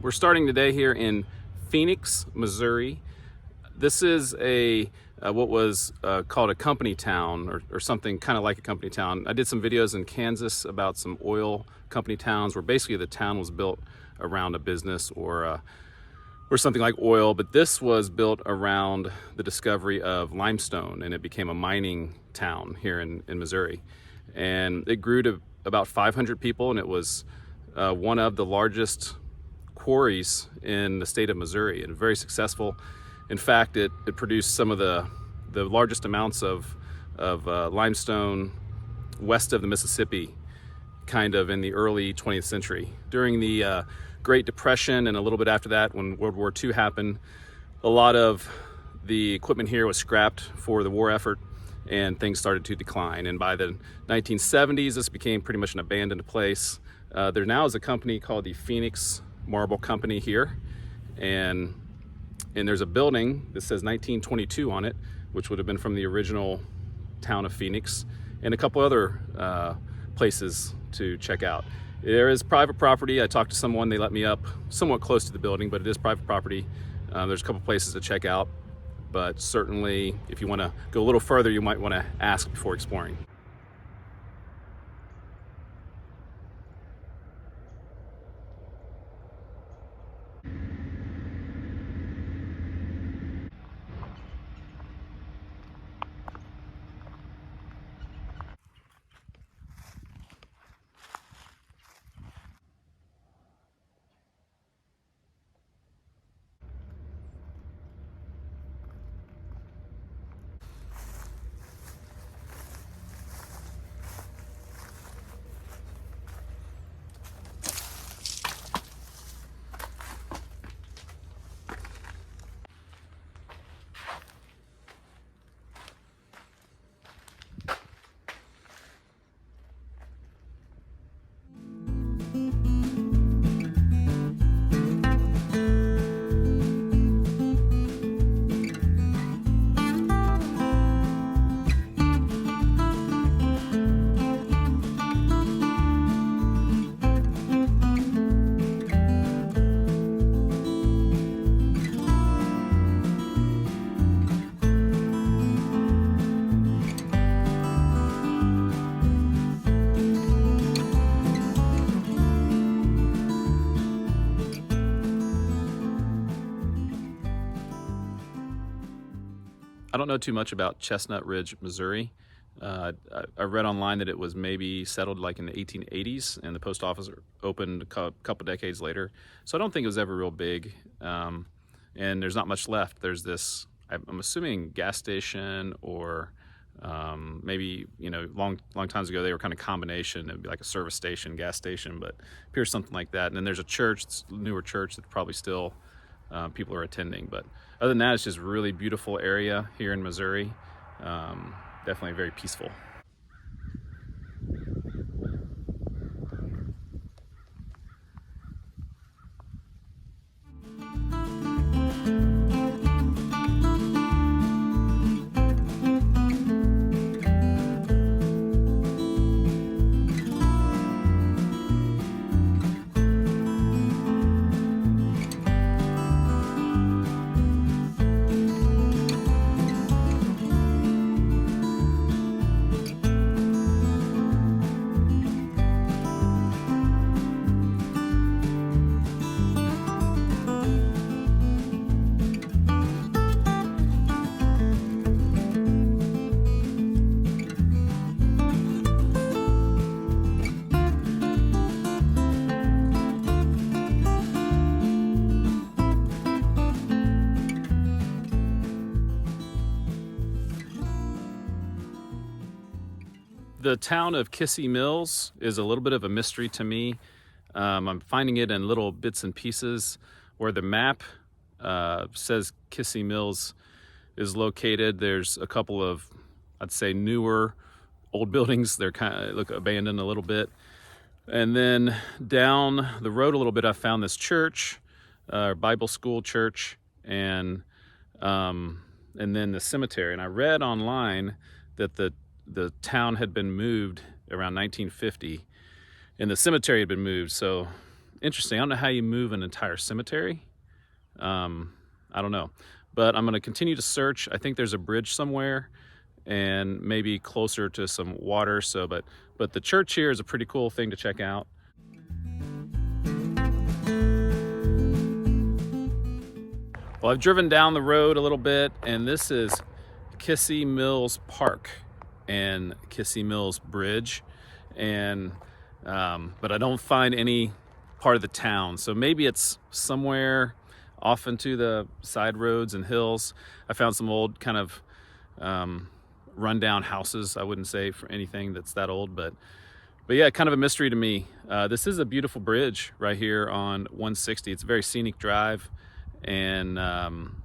We're starting today here in Phenix, Missouri. This is what was called a company town or something kind of like a company town. I did some videos in Kansas about some oil company towns where basically the town was built around a business or something like oil, but this was built around the discovery of limestone, and it became a mining town here in Missouri. And it grew to about 500 people, and it was one of the largest quarries in the state of Missouri, and very successful. In fact, it produced some of the largest amounts of limestone west of the Mississippi, kind of in the early 20th century. During the Great Depression and a little bit after that, when World War II happened, a lot of the equipment here was scrapped for the war effort, and things started to decline. And by the 1970s, this became pretty much an abandoned place. There now is a company called the Phenix Marble Company here, and there's a building that says 1922 on it, which would have been from the original town of Phenix, and a couple other places to check out. There is private property. I talked to someone, they let me up somewhat close to the building, but it is private property. There's a couple places to check out, but certainly if you want to go a little further, you might want to ask before exploring. I don't know too much about Chestnutridge, Missouri. I read online that it was maybe settled like in the 1880s, and the post office opened a couple decades later. So I don't think it was ever real big, and there's not much left. There's this, I'm assuming, gas station, or maybe, long times ago they were kind of combination. It'd be like a service station, gas station, but it appears something like that. And then there's a church, it's a newer church that probably still people are attending. But other than that, it's just a really beautiful area here in Missouri. Definitely very peaceful. The town of Kissee Mills is a little bit of a mystery to me. I'm finding it in little bits and pieces where the map says Kissee Mills is located. There's a couple of, I'd say, newer old buildings. They're kind of look abandoned a little bit. And then down the road a little bit, I found this church, Bible school church, and then the cemetery. And I read online that the town had been moved around 1950, and the cemetery had been moved. So interesting. I don't know how you move an entire cemetery. I don't know, but I'm going to continue to search. I think there's a bridge somewhere and maybe closer to some water. So, but the church here is a pretty cool thing to check out. Well, I've driven down the road a little bit, and this is Kissee Mills Park and Kissee Mills Bridge, and but I don't find any part of the town. So maybe it's somewhere off into the side roads and hills. I found some old kind of rundown houses. I wouldn't say for anything that's that old, but yeah, kind of a mystery to me. This is a beautiful bridge right here on 160. It's a very scenic drive, and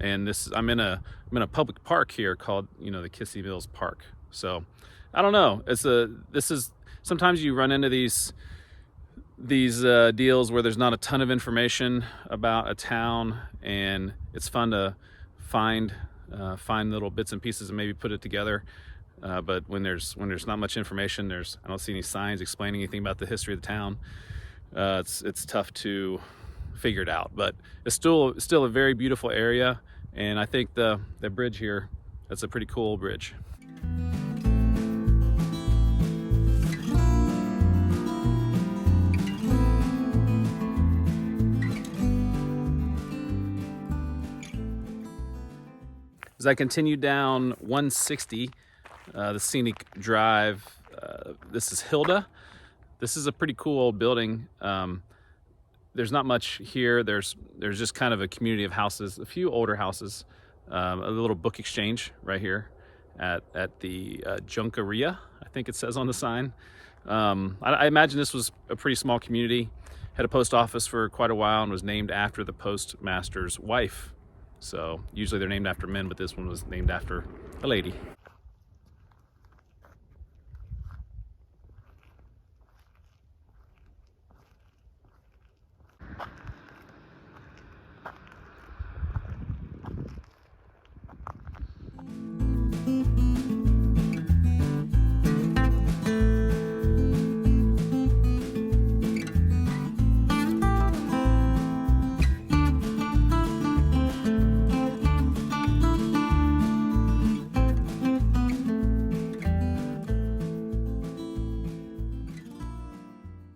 this I'm in a public park here called, you know, the Kissee Mills Park. So I don't know. This is sometimes you run into these deals where there's not a ton of information about a town, and it's fun to find little bits and pieces and maybe put it together. But when there's not much information, I don't see any signs explaining anything about the history of the town. It's tough to figure it out, but it's still a very beautiful area, and I think the bridge here, that's a pretty cool bridge. As I continue down 160, the scenic drive, this is Hilda. This is a pretty cool old building. There's not much here. There's just kind of a community of houses, a few older houses, a little book exchange right here at the Junkeria, I think it says on the sign. I imagine this was a pretty small community, had a post office for quite a while, and was named after the postmaster's wife. So usually they're named after men, but this one was named after a lady.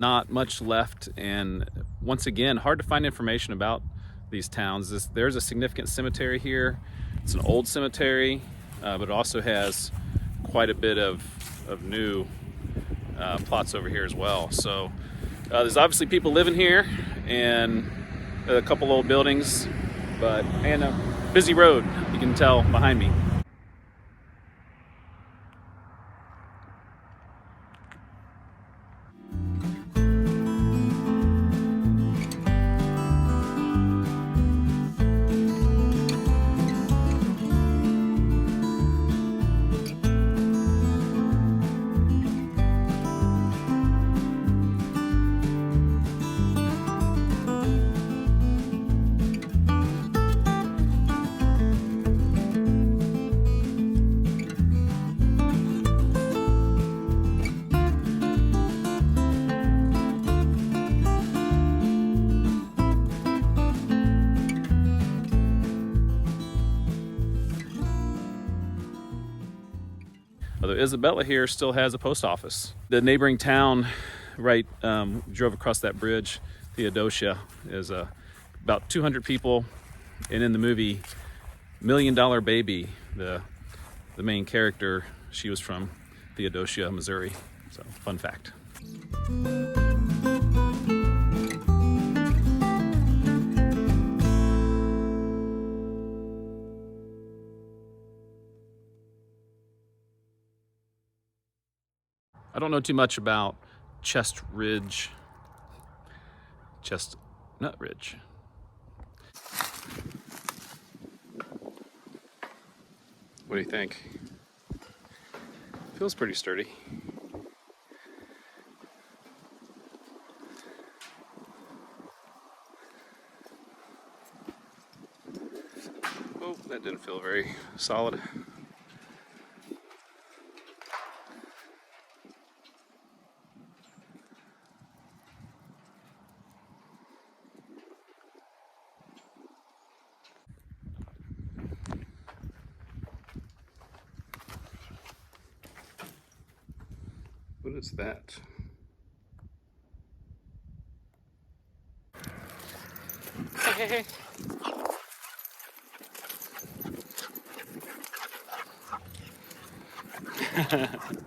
Not much left, and once again, hard to find information about these towns. There's a significant cemetery here. It's an old cemetery, but it also has quite a bit of new plots over here as well. So there's obviously people living here, and a couple old buildings, and a busy road, you can tell behind me. Although Isabella here still has a post office. The neighboring town, right, drove across that bridge, Theodosia, is about 200 people, and in the movie $1 Million Baby, the main character, she was from Theodosia, Missouri. So, fun fact. I don't know too much about Chestnutridge. What do you think? Feels pretty sturdy. Oh, that didn't feel very solid. What is that? Hey, hey, hey.